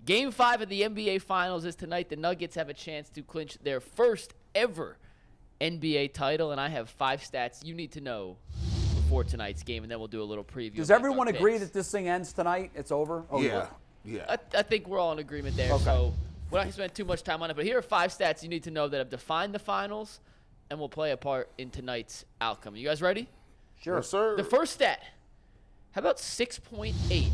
Game 5 of the NBA Finals is tonight. The Nuggets have a chance to clinch their first ever NBA title, and I have 5 stats you need to know before tonight's game, and then we'll do a little preview. Does everyone agree that this thing ends tonight? It's over? Oh, yeah. I think we're all in agreement there, so we're not going to spend too much time on it. But here are 5 stats you need to know that have defined the finals and will play a part in tonight's outcome. You guys ready? Sure. Yes, sir. The first stat, how about 6.8?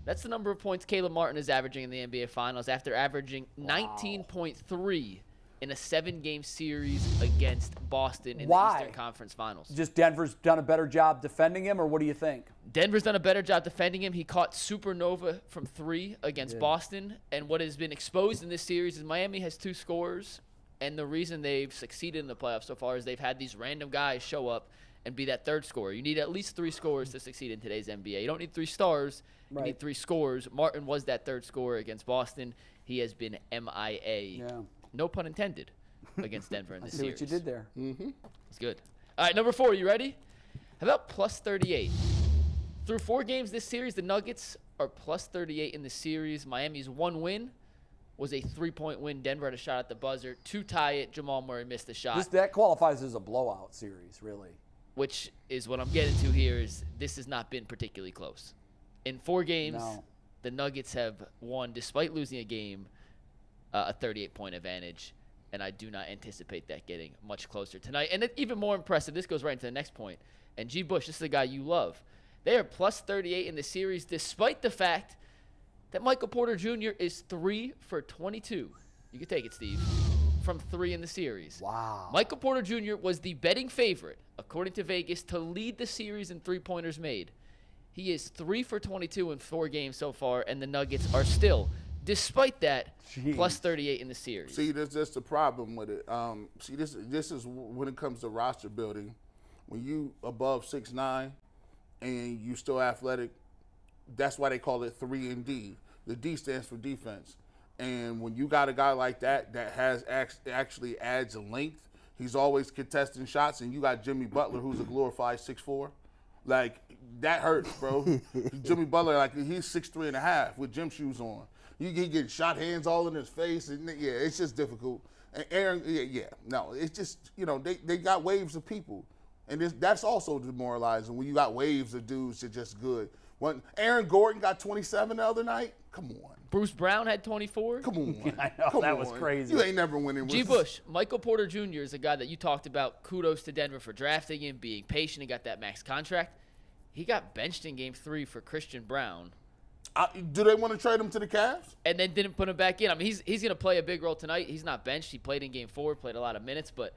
That's the number of points Caleb Martin is averaging in the NBA Finals after averaging 19.3 in a 7-game series against Boston in the Eastern Conference Finals. Just Denver's done a better job defending him, or what do you think? Denver's done a better job defending him. He caught Supernova from 3 against Boston, and what has been exposed in this series is Miami has 2 scorers, and the reason they've succeeded in the playoffs so far is they've had these random guys show up and be that third scorer. You need at least 3 scorers to succeed in today's NBA. You don't need 3 stars. You need 3 scorers. Martin was that third scorer against Boston. He has been MIA. Yeah. No pun intended against Denver in this series. I see what you did there. It's good. All right, number 4, you ready? How about plus 38? Through 4 games this series, the Nuggets are plus 38 in the series. Miami's 1 win was a 3-point win. Denver had a shot at the buzzer to tie it. Jamal Murray missed the shot. That qualifies as a blowout series, really. Which is what I'm getting to here is this has not been particularly close. In 4 games, the Nuggets have won, despite losing a game, a 38-point advantage, and I do not anticipate that getting much closer tonight. And even more impressive, this goes right into the next point, and G. Bush, this is the guy you love. They are plus 38 in the series, despite the fact that Michael Porter Jr. is 3 for 22. You can take it, Steve. From 3 in the series. Wow. Michael Porter Jr. was the betting favorite, according to Vegas, to lead the series in 3-pointers made. He is 3 for 22 in 4 games so far, and the Nuggets are still, despite that, plus 38 in the series. See, that's the problem with it. See, this is when it comes to roster building. When you above 6'9", and you still athletic, that's why they call it 3 and D. The D stands for defense. And when you got a guy like that has actually adds length, he's always contesting shots, and you got Jimmy Butler, who's a glorified 6'4". Like, that hurts, bro. Jimmy Butler, like, he's 6'3.5" with gym shoes on. You get shot hands all in his face, and it's just difficult. And Aaron, it's just, they got waves of people. And that's also demoralizing when you got waves of dudes that are just good. When Aaron Gordon got 27 the other night, come on. Bruce Brown had 24. Come on. I know, that was crazy. You ain't never winning. G. Bush, Michael Porter Jr. is a guy that you talked about. Kudos to Denver for drafting him, being patient. He got that max contract. He got benched in Game 3 for Christian Brown. Do they want to trade him to the Cavs? And then didn't put him back in. I mean, he's going to play a big role tonight. He's not benched. He played in Game 4, played a lot of minutes, but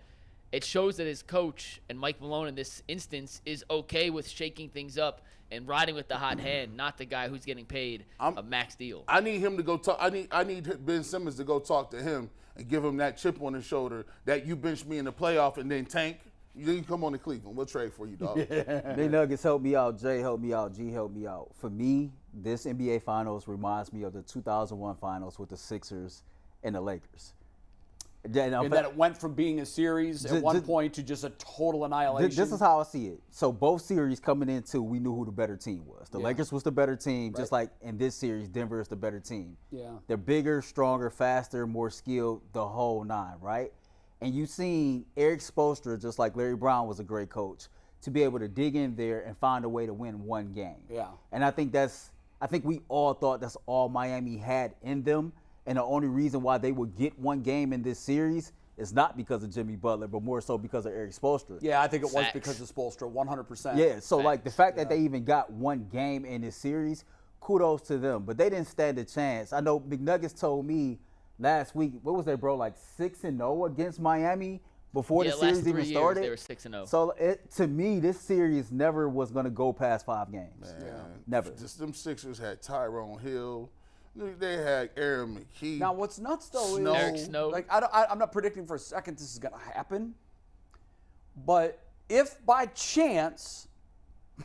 it shows that his coach and Mike Malone in this instance is okay with shaking things up and riding with the hot hand, not the guy who's getting paid a max deal. I need him to go talk. I need Ben Simmons to go talk to him and give him that chip on his shoulder that you benched me in the playoff and then tank. You come on to Cleveland. We'll trade for you, dog. Big Nuggets help me out. Jay help me out. G help me out. For me, this NBA Finals reminds me of the 2001 Finals with the Sixers and the Lakers. And that it went from being a series at one point to just a total annihilation. This is how I see it. So both series coming into, we knew who the better team was. The Lakers was the better team, just like in this series, Denver is the better team. Yeah. They're bigger, stronger, faster, more skilled, the whole 9, right? And you've seen Eric Spoelstra, just like Larry Brown was a great coach, to be able to dig in there and find a way to win 1 game. Yeah. And I think we all thought that's all Miami had in them. And the only reason why they would get 1 game in this series is not because of Jimmy Butler, but more so because of Eric Spoelstra. Yeah, I think it was because of Spoelstra, 100%. Yeah, so like the fact that they even got 1 game in this series, kudos to them. But they didn't stand a chance. I know McNuggets told me last week, what was they, bro, like 6-0 against Miami before the series even started? They were 6-0. So to me, this series never was going to go past 5 games. Man, never. Just them Sixers had Tyrone Hill. They had Aaron McKee. Now, what's nuts, though, Snow. is Eric Snow. Like, I'm not predicting for a second this is going to happen. But if by chance,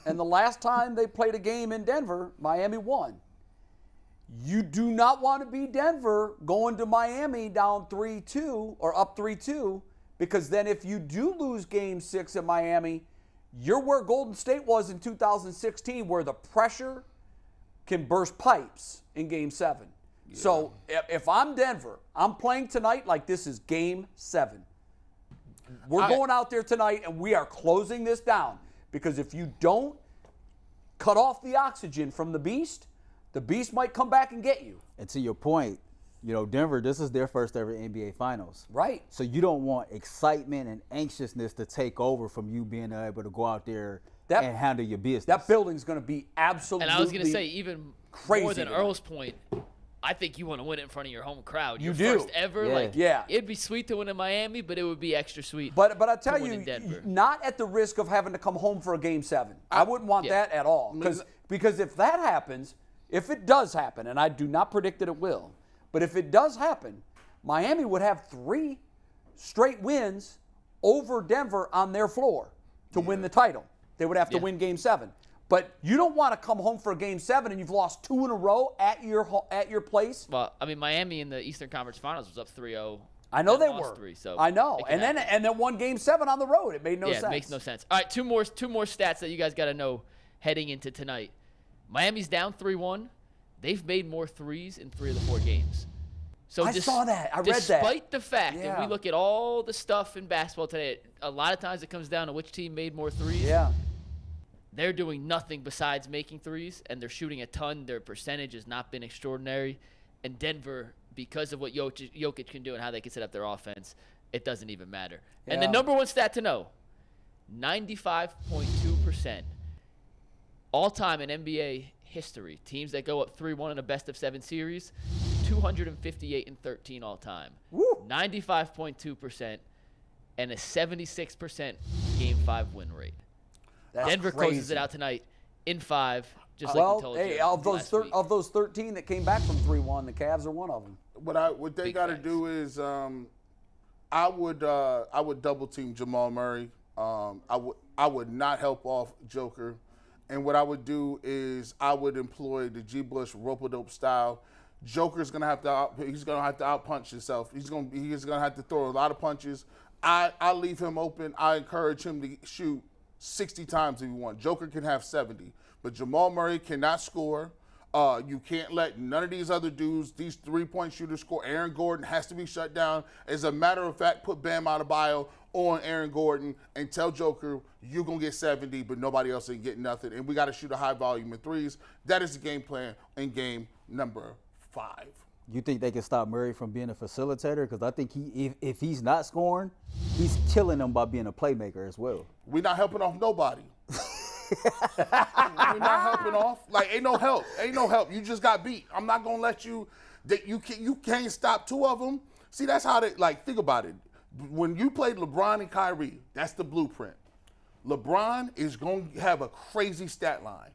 and the last time they played a game in Denver, Miami won, you do not want to be Denver going to Miami down 3-2 or up 3-2, because then if you do lose Game 6 in Miami, you're where Golden State was in 2016, where the pressure can burst pipes in Game 7. So if I'm Denver, I'm playing tonight like this is Game 7. We're going out there tonight, and we are closing this down. Because if you don't cut off the oxygen from the beast might come back and get you. And to your point, Denver, this is their first ever NBA Finals. Right. So you don't want excitement and anxiousness to take over from you being able to go out there and handle your business. That building's going to be absolutely And I was going to say, even crazy more than tonight. Earl's point, I think you want to win it in front of your home crowd. You Your do. first ever. It'd be sweet to win in Miami, but it would be extra sweet. But I tell to win you, in Denver. not at the risk of having to come home for a Game 7. I wouldn't want that at all. Because if that happens, if it does happen, and I do not predict that it will, but if it does happen, Miami would have 3 straight wins over Denver on their floor to win the title. They would have to win Game 7. But you don't want to come home for a Game 7 and you've lost 2 in a row at your place. Well, I mean, Miami in the Eastern Conference Finals was up 3-0. I know they lost were. 3, so I know. and then won Game 7 on the road. It made no sense. Yeah, it makes no sense. All right, two more stats that you guys got to know heading into tonight. Miami's down 3-1. They've made more threes in 3 of the 4 games. So I saw that. I read that. Despite the fact that we look at all the stuff in basketball today, a lot of times it comes down to which team made more threes. Yeah. They're doing nothing besides making threes, and they're shooting a ton. Their percentage has not been extraordinary. And Denver, because of what Jokic can do and how they can set up their offense, it doesn't even matter. Yeah. And the number one stat to know, 95.2% all-time in NBA history, teams that go up 3-1 in a best-of-7 series, 258-13 all-time. 95.2% and a 76% Game 5 win rate. That's Denver crazy. closes it out tonight in 5, just like we told you. Of those 13 that came back from 3-1, the Cavs are one of them. What they got to do is I would double team Jamal Murray. I would not help off Joker. And what I would do is I would employ the G. Bush rope-a-dope style. Joker's gonna have to outpunch himself. He's gonna have to throw a lot of punches. I leave him open. I encourage him to shoot 60 times if you want. Joker can have 70, but Jamal Murray cannot score. You can't let none of these other dudes, these 3-point shooters, score. Aaron Gordon has to be shut down. As a matter of fact, put Bam Adebayo on Aaron Gordon and tell Joker you're going to get 70, but nobody else ain't getting nothing. And we got to shoot a high volume of threes. That is the game plan in game number 5. You think they can stop Murray from being a facilitator? Because I think if he's not scoring, he's killing them by being a playmaker as well. We're not helping off nobody. We're not helping off. Like, ain't no help. Ain't no help. You just got beat. I'm not gonna let you. That you can't stop 2 of them. See, that's how they think about it. When you played LeBron and Kyrie, that's the blueprint. LeBron is going to have a crazy stat line,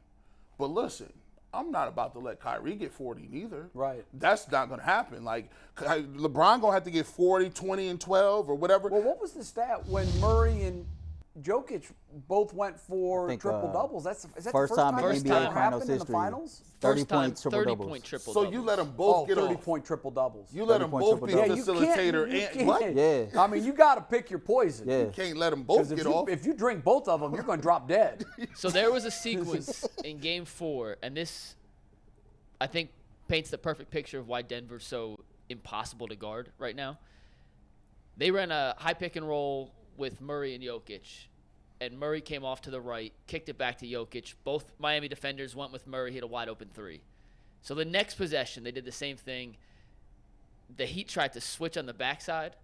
but listen, I'm not about to let Kyrie get 40 neither. Right. That's not going to happen. Like, LeBron going to have to get 40, 20, and 12 or whatever. Well, what was the stat when Murray and Jokic both went for triple doubles? Is that the first time in it's NBA ever Finals happened in the history. finals? 30-point triple 30 doubles. point triple So doubles. you let them both get 30-point triple doubles. You let them 30-point both be a triple-doubles. facilitator. You And can't. what? Yeah. I mean, you got to pick your poison. Yeah. You can't let them both get off. If you drink both of them, you're going to drop dead. So there was a sequence in Game 4, and this, I think, paints the perfect picture of why Denver's so impossible to guard right now. They ran a high pick and roll with Murray and Jokic, and Murray came off to the right, kicked it back to Jokic. Both Miami defenders went with Murray, hit a wide-open 3. So the next possession, they did the same thing. The Heat tried to switch on the backside.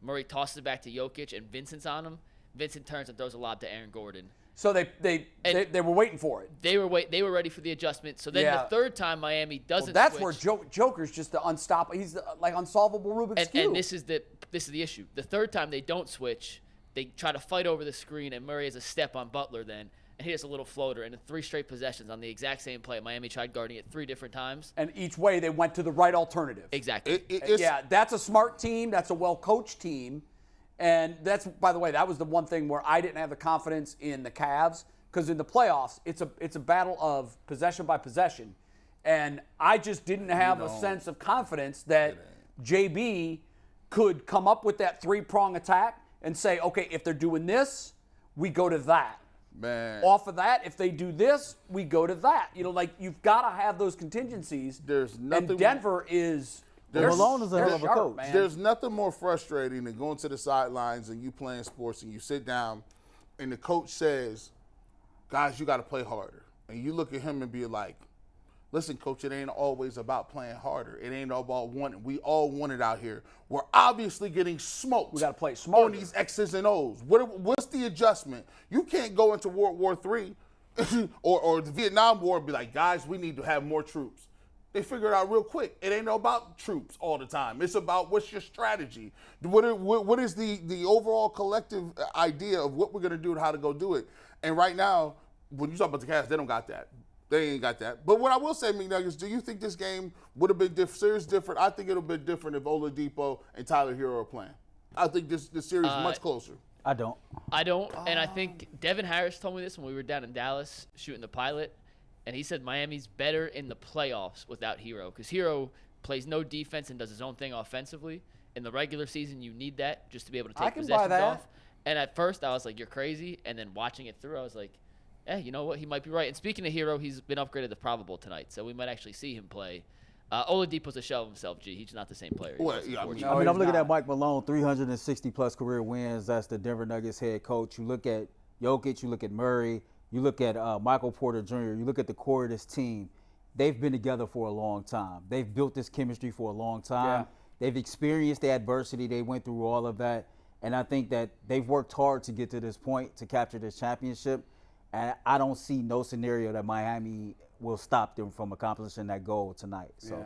Murray tosses it back to Jokic, and Vincent's on him. Vincent turns and throws a lob to Aaron Gordon. So they were waiting for it. They were ready for the adjustment. So then the third time Miami doesn't That's switch. where Joker's just the unstoppable. He's like unsolvable Rubik's Cube. And this is the issue. The third time they don't switch, they try to fight over the screen, and Murray has a step on Butler then, and he has a little floater. And in 3 straight possessions on the exact same play, Miami tried guarding it 3 different times. And each way they went to the right alternative. Exactly. Yeah, that's a smart team. That's a well-coached team. And that's, by the way, that was the one thing where I didn't have the confidence in the Cavs, because in the playoffs, it's a battle of possession by possession. And I just didn't have a sense of confidence that JB could come up with that 3-prong attack and say, okay, if they're doing this, we go to that. Man. Off of that, if they do this, we go to that. Like you've got to have those contingencies. There's nothing. And Denver is. Malone is a hell of a coach. Man. There's nothing more frustrating than going to the sidelines and you playing sports and you sit down and the coach says, guys, you got to play harder. And you look at him and be like, listen, coach, it ain't always about playing harder. It ain't all about wanting. We all want it out here. We're obviously getting smoked. We got to play smarter on these X's and O's. What's the adjustment? You can't go into World War III or the Vietnam War and be like, guys, we need to have more troops. They figure it out real quick. It ain't about troops all the time. It's about what's your strategy. What is the overall collective idea of what we're going to do and how to go do it? And right now, when you talk about the Cavs, they don't got that. They ain't got that. But what I will say, McNuggets, do you think this game would have been series different? I think it would have been different if Oladipo and Tyler Hero are playing. I think this series is much closer. I don't. And I think Devin Harris told me this when we were down in Dallas shooting the pilot. And he said Miami's better in the playoffs without Hero because Hero plays no defense and does his own thing offensively. In the regular season, you need that just to be able to take possessions off. And at first, I was like, you're crazy. And then watching it through, I was like, you know what? He might be right. And speaking of Hero, he's been upgraded to probable tonight, so we might actually see him play. Oladipo's a shell of himself, G. He's not the same player. Well, yeah, I'm looking at Mike Malone, 360-plus career wins. That's the Denver Nuggets head coach. You look at Jokic, you look at Murray, you look at Michael Porter Jr., you look at the core of this team. They've been together for a long time. They've built this chemistry for a long time. Yeah. They've experienced the adversity. They went through all of that. And I think that they've worked hard to get to this point to capture this championship. And I don't see no scenario that Miami will stop them from accomplishing that goal tonight. So, yeah.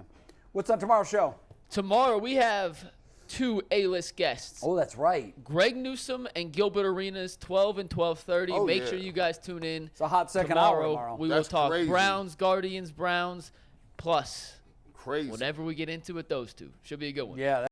What's on tomorrow's show? Tomorrow we have 2 A-list guests. Oh, that's right. Greg Newsome and Gilbert Arenas, 12 and 12:30. Make sure you guys tune in. It's a hot second hour tomorrow. We will talk Browns, Guardians, Browns, plus crazy. whatever we get into with those two. Should be a good one. Yeah.